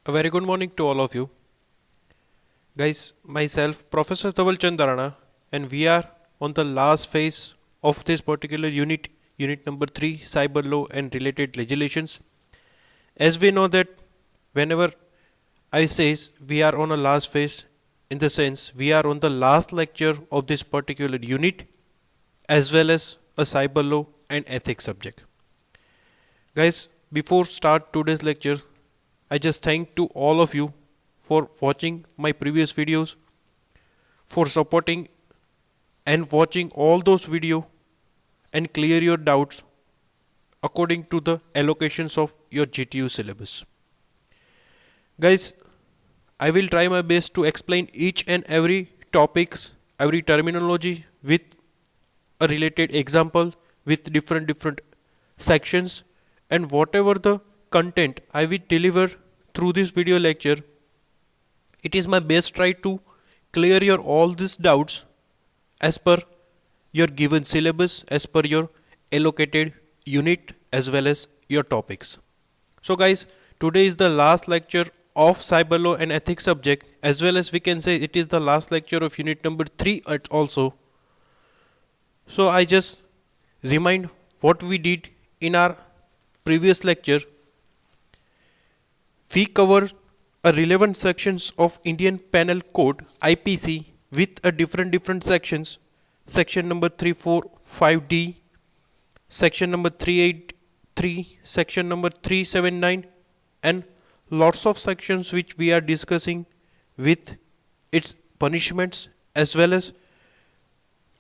A very good morning to all of you. Guys, myself, Professor Dhaval Chandarana, and we are on the last phase of this particular unit number 3, Cyber Law and Related Legislations. As we know that whenever I say we are on a last phase, in the sense we are on the last lecture of this particular unit, as well as a cyber law and ethics subject. Guys, before start today's lecture, I just thank to all of you for watching my previous videos, for supporting and watching all those videos and clear your doubts according to the allocations of your GTU syllabus. Guys, I will try my best to explain each and every topics, every terminology with a related example with different sections, and whatever the content I will deliver through this video lecture, it is my best try to clear your all these doubts as per your given syllabus, as per your allocated unit, as well as your topics. So guys, today is the last lecture of cyber law and ethics subject, as well as we can say it is the last lecture of unit number 3 also. So I just remind what we did in our previous lecture. We covered a relevant sections of Indian Penal Code IPC with a different sections. Section number 345D, section number 383, section number 379, and lots of sections which we are discussing with its punishments, as well as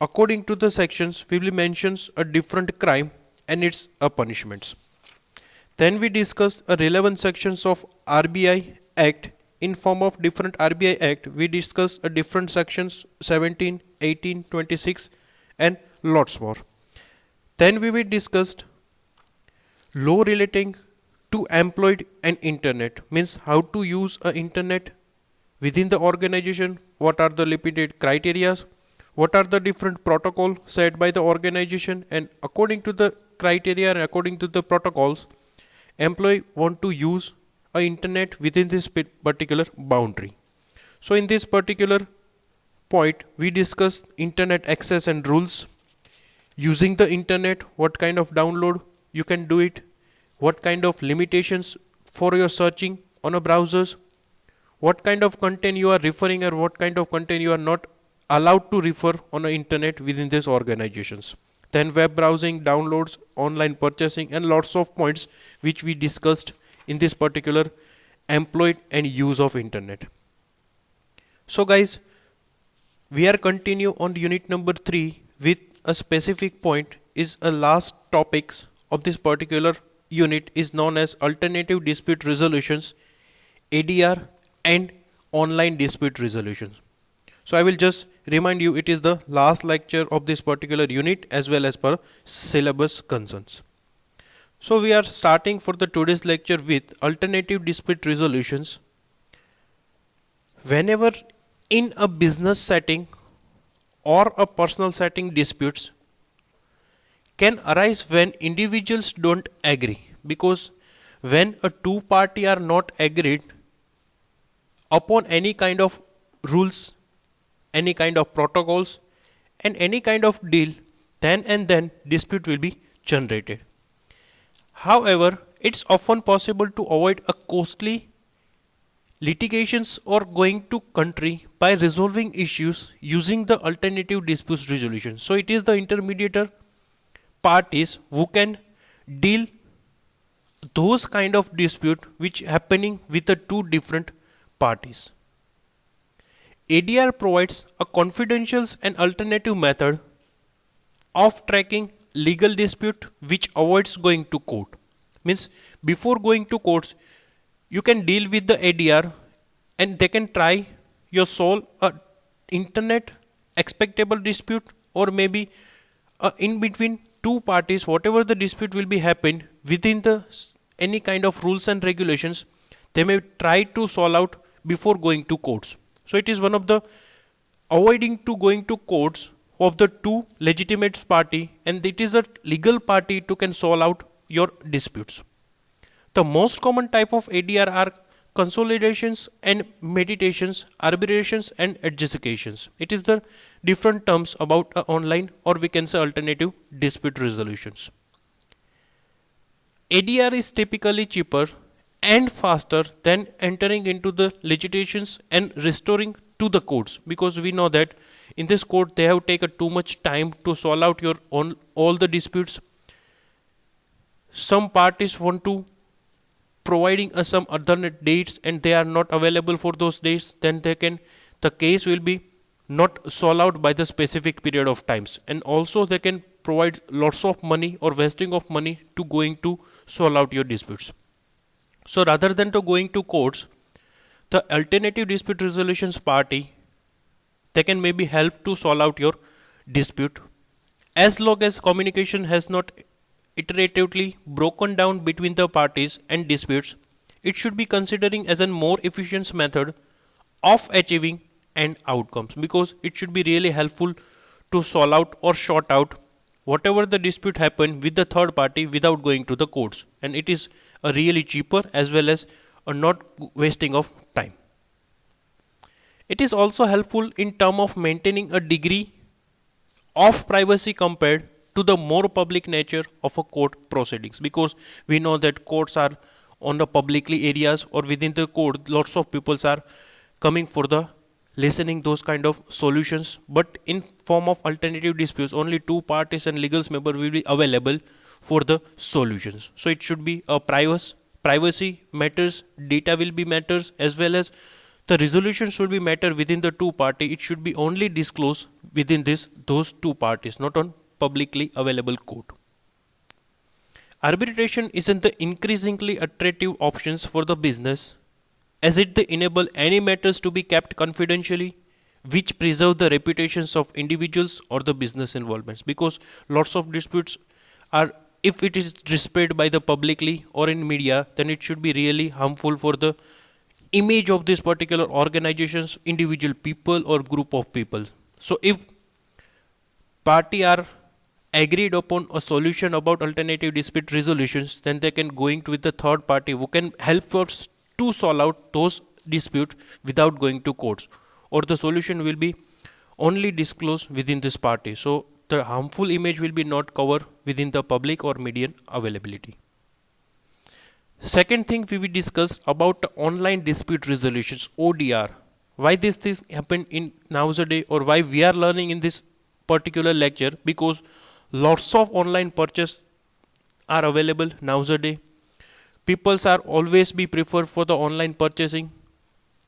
according to the sections we will mentions a different crime and its punishments. Then we discussed a relevant sections of RBI Act in form of different RBI Act. We discussed a different sections 17, 18, 26 and lots more. Then we will discussed law relating to employed and internet, means how to use a internet within the organization, what are the limited criteria, what are the different protocol set by the organization, and according to the criteria and according to the protocols, employee want to use a internet within this particular boundary. So in this particular point we discussed internet access and rules, using the internet, what kind of download you can do it, what kind of limitations for your searching on a browsers, what kind of content you are referring or what kind of content you are not allowed to refer on the internet within these organizations. Then web browsing, downloads, online purchasing, and lots of points which we discussed in this particular employed and use of internet. So guys, we are continue on unit number 3 with a specific point is a last topics of this particular unit is known as alternative dispute resolutions, ADR, and online dispute resolutions. So I will just remind you it is the last lecture of this particular unit as well as per syllabus concerns. So we are starting for the today's lecture with alternative dispute resolutions. Whenever in a business setting or a personal setting, disputes can arise when individuals don't agree, because when a two party are not agreed upon any kind of rules, any kind of protocols, and any kind of deal, then dispute will be generated. However, it's often possible to avoid a costly litigations or going to country by resolving issues using the alternative dispute resolution. So it is the intermediator parties who can deal those kind of dispute which happening with the two different parties. ADR provides a confidential and alternative method of tracking legal dispute which avoids going to court. Means before going to courts, you can deal with the ADR and they can try your solve a internet expectable dispute, or maybe in between two parties, whatever the dispute will be happen within the any kind of rules and regulations, they may try to solve out before going to courts. So it is one of the avoiding to going to courts of the two legitimate party, and it is a legal party to can solve out your disputes. The most common type of ADR are consolidations and meditations, arbitrations and adjudications. It is the different terms about online, or we can say alternative dispute resolutions. ADR is typically cheaper and faster than entering into the litigations and restoring to the courts, because we know that in this court they have taken too much time to solve out your own all the disputes. Some parties want to providing us some alternate dates and they are not available for those days, then the case will be not solved out by the specific period of times, and also they can provide lots of money or wasting of money to going to solve out your disputes. So rather than to going to courts, the alternative dispute resolutions party, they can maybe help to solve out your dispute as long as communication has not iteratively broken down between the parties and disputes. It should be considering as a more efficient method of achieving end outcomes, because it should be really helpful to solve out or sort out whatever the dispute happen with the third party without going to the courts, and it is a really cheaper as well as a not wasting of time. It is also helpful in term of maintaining a degree of privacy compared to the more public nature of a court proceedings, because we know that courts are on the publicly areas, or within the court lots of people are coming for the listening those kind of solutions, but in form of alternative disputes only two parties and legal member will be available for the solutions. So it should be a privacy matters, data will be matters, as well as the resolution should be matter within the two party. It should be only disclosed within those two parties, not on publicly available court. Arbitration isn't the increasingly attractive options for the business, as it they enable any matters to be kept confidentially, which preserve the reputations of individuals or the business involvements, because lots of disputes are, if it is displayed by the publicly or in media, then it should be really harmful for the image of this particular organizations, individual people or group of people. So if party are agreed upon a solution about alternative dispute resolutions, then they can going with the third party who can help us to solve out those disputes without going to courts, or the solution will be only disclosed within this party. So the harmful image will be not covered within the public or median availability. Second thing we will discuss about online dispute resolutions, ODR. Why this thing happen in nowadays, or why we are learning in this particular lecture, because lots of online purchase are available nowadays. People are always be preferred for the online purchasing,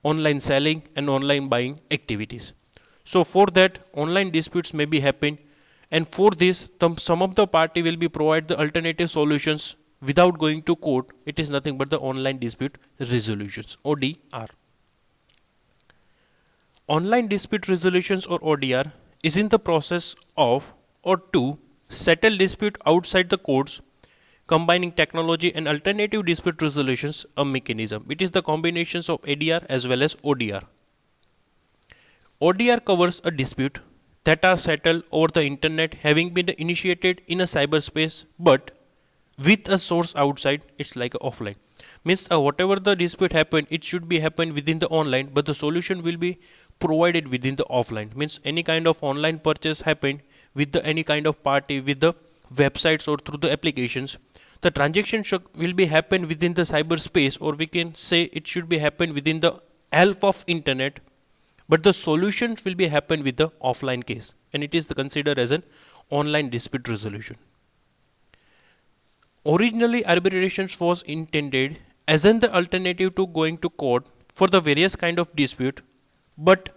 online selling and online buying activities. So for that online disputes may be happen, and for this some of the party will be provide the alternative solutions without going to court. It is nothing but the online dispute resolutions, ODR. Online dispute resolutions or ODR is in the process of or to settle dispute outside the courts, combining technology and alternative dispute resolutions a mechanism. It is the combinations of ADR as well as ODR. ODR covers a dispute that are settled over the internet, having been initiated in a cyberspace but with a source outside. It's like offline, means whatever the dispute happen, it should be happen within the online, but the solution will be provided within the offline. Means any kind of online purchase happened with the any kind of party with the websites or through the applications, the transaction will be happen within the cyberspace, or we can say it should be happen within the help of internet, but the solutions will be happen with the offline case, and it is considered as an online dispute resolution. Originally arbitrations was intended as an the alternative to going to court for the various kind of dispute, but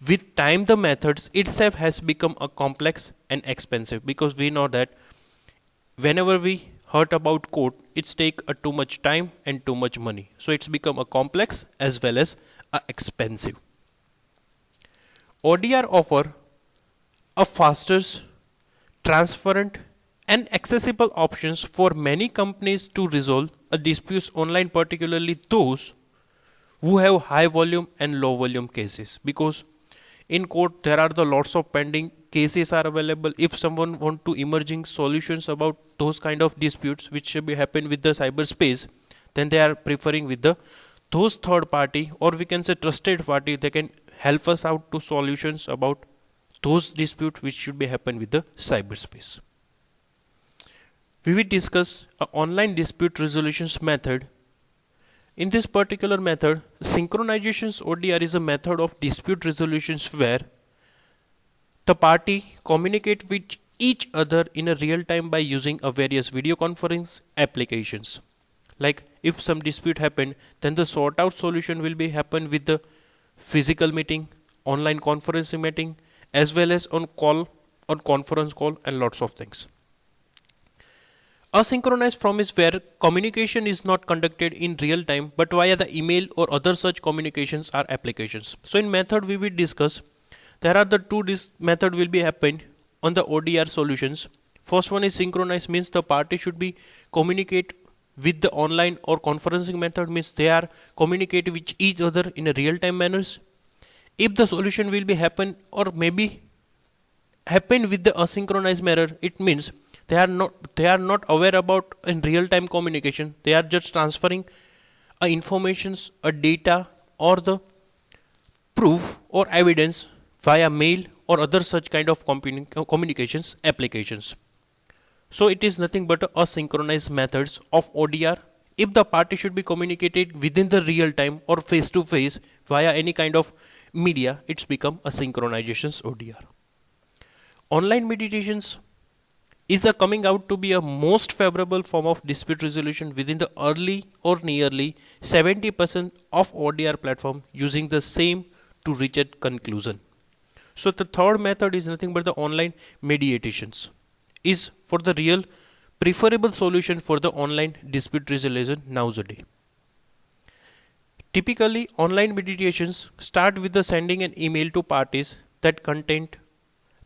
with time the methods itself has become a complex and expensive, because we know that whenever we heard about court, it's take too much time and too much money, so it's become a complex as well as expensive. ODR offer a faster, transparent and accessible options for many companies to resolve a disputes online, particularly those who have high volume and low volume cases, because in court there are the lots of pending cases are available. If someone want to emerging solutions about those kind of disputes which should be happen with the cyberspace, then they are preferring with the those third party, or we can say trusted party, they can help us out to solutions about those disputes which should be happen with the cyberspace. We will discuss an online dispute resolutions method. In this particular method, synchronizations ODR is a method of dispute resolutions where the party communicate with each other in a real time by using a various video conference applications. Like if some dispute happened, then the sort out solution will be happen with the physical meeting, online conferencing meeting, as well as on call, on conference call, and lots of things. Asynchronous form is where communication is not conducted in real time but via the email or other such communications or applications. So in method we will discuss, there are the two method will be happened on the ODR solutions. First one is synchronized, means the party should be communicate with the online or conferencing method, means they are communicate with each other in a real time manners. If the solution will be happen or maybe happen with the asynchronous manner, it means they are not aware about in real time communication, they are just transferring a informations, a data, or the proof or evidence via mail or other such kind of communications applications. So it is nothing but asynchronous methods of ODR. If the party should be communicated within the real time or face to face via any kind of media, it's become a synchronizations ODR. Online meditations is a coming out to be a most favorable form of dispute resolution within the early or nearly 70% of ODR platform using the same to reach a conclusion. So the third method is nothing but the online mediations is for the real preferable solution for the online dispute resolution nowadays. Typically, online mediations start with the sending an email to parties that contain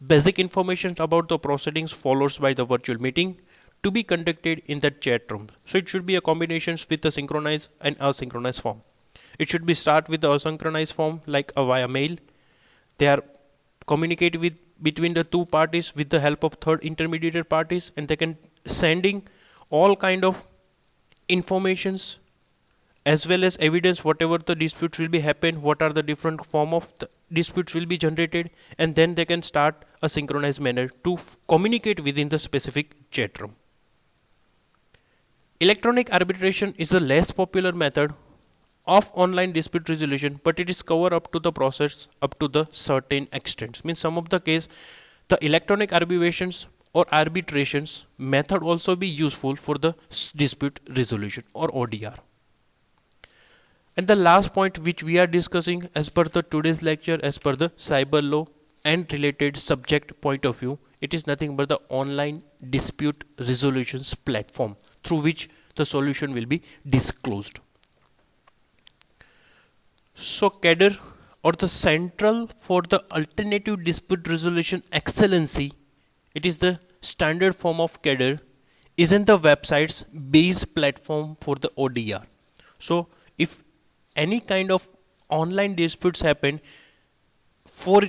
basic information about the proceedings followed by the virtual meeting to be conducted in that chat room. So it should be a combination with the synchronized and asynchronous form. It should be start with the asynchronous form like a via mail. They are communicate with between the two parties with the help of third intermediate parties, and they can sending all kind of informations as well as evidence whatever the disputes will be happen, what are the different form of the disputes will be generated, and then they can start a synchronized manner to communicate within the specific chat room. Electronic arbitration is the less popular method of online dispute resolution, but it is cover up to the process up to the certain extent. Means some of the case the electronic arbitrations or arbitrations method also be useful for the dispute resolution or ODR. And the last point which we are discussing as per the today's lecture, as per the cyber law and related subject point of view, it is nothing but the online dispute resolutions platform through which the solution will be disclosed. So CADR, or the Central for the Alternative Dispute Resolution Excellency, it is the standard form of CADR, is in the website's base platform for the ODR. So if any kind of online disputes happen for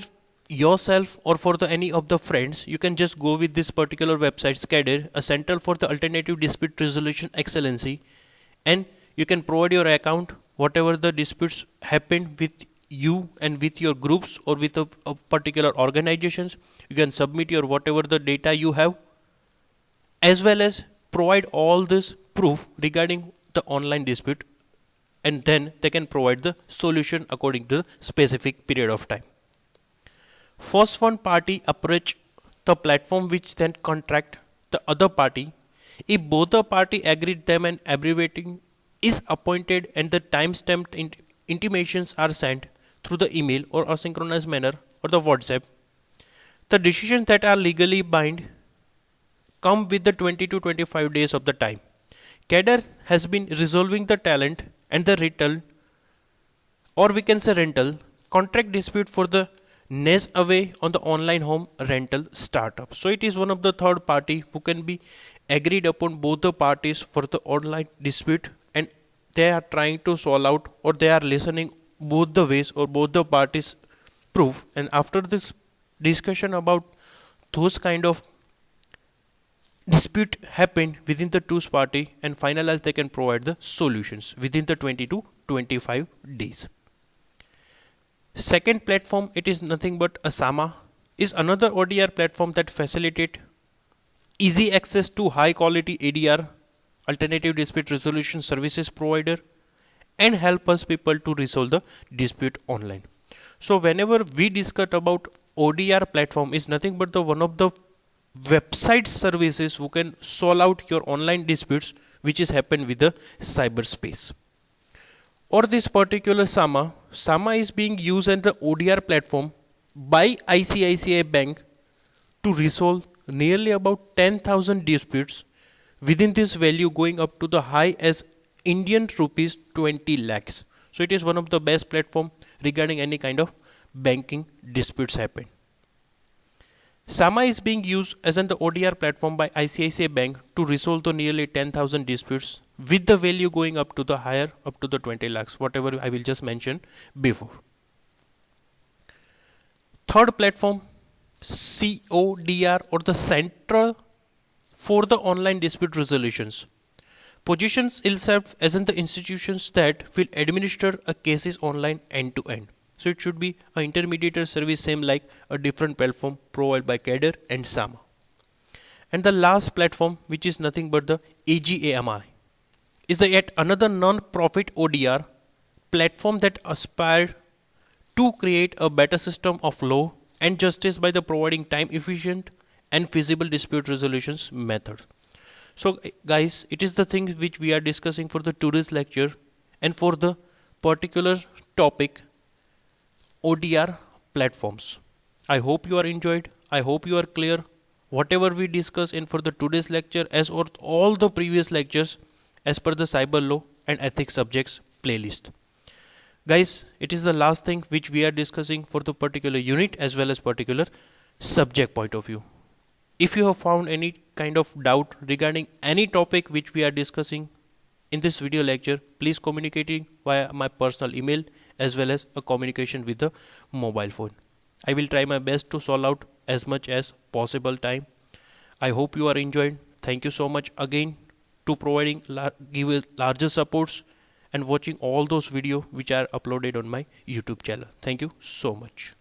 yourself or for the any of the friends, you can just go with this particular website CADR, a Central for the Alternative Dispute Resolution Excellency, and you can provide your account whatever the disputes happen with you and with your groups or with a particular organizations. You can submit your whatever the data you have, as well as provide all this proof regarding the online dispute, and then they can provide the solution according to the specific period of time. First one party approach the platform which then contract the other party. If both the party agreed them and abbreviating is appointed and the time-stamped intimations are sent through the email or asynchronous manner or the WhatsApp, the decisions that are legally bind come with the 20 to 25 days of the time. CADR has been resolving the talent and the rental, or we can say rental, contract dispute for the NES away on the online home rental startup. So it is one of the third party who can be agreed upon both the parties for the online dispute, and they are trying to solve out, or they are listening both the ways or both the parties proof, and after this discussion about those kind of dispute happen within the two party and finalize, they can provide the solutions within the 20 to 25 days. Second platform, it is nothing but Asama, is another ODR platform that facilitate easy access to high quality ADR, alternative dispute resolution services provider, and help us people to resolve the dispute online. So whenever we discuss about ODR platform, is nothing but the one of the website services who can solve out your online disputes which is happen with the cyberspace. Or this particular Sama is being used as the ODR platform by ICICI Bank to resolve nearly about 10,000 disputes within this value going up to the high as Indian rupees 20 lakhs. So it is one of the best platform regarding any kind of banking disputes happen. Sama is being used as an the ODR platform by ICICI Bank to resolve the nearly 10,000 disputes with the value going up to the higher up to the 20 lakhs, whatever I will just mention before. Third platform, CODR, or the Central for the Online Dispute Resolutions, positions itself as in the institutions that will administer a cases online end to end. So it should be an intermediate service, same like a different platform provided by Cadre and Sama. And the last platform, which is nothing but the AGAMI, is the yet another non-profit ODR platform that aspire to create a better system of law and justice by the providing time efficient and feasible dispute resolutions method. So guys, it is the things which we are discussing for the today's lecture, and for the particular topic ODR platforms. I hope you are enjoyed. I hope you are clear. Whatever we discuss in for the today's lecture as or all the previous lectures as per the cyber law and ethics subjects playlist. Guys, it is the last thing which we are discussing for the particular unit as well as particular subject point of view. If you have found any kind of doubt regarding any topic which we are discussing in this video lecture, please communicating via my personal email as well as a communication with the mobile phone. I will try my best to solve out as much as possible time. I hope you are enjoying. Thank you so much again to providing give larger supports and watching all those videos which are uploaded on my YouTube channel. Thank you so much.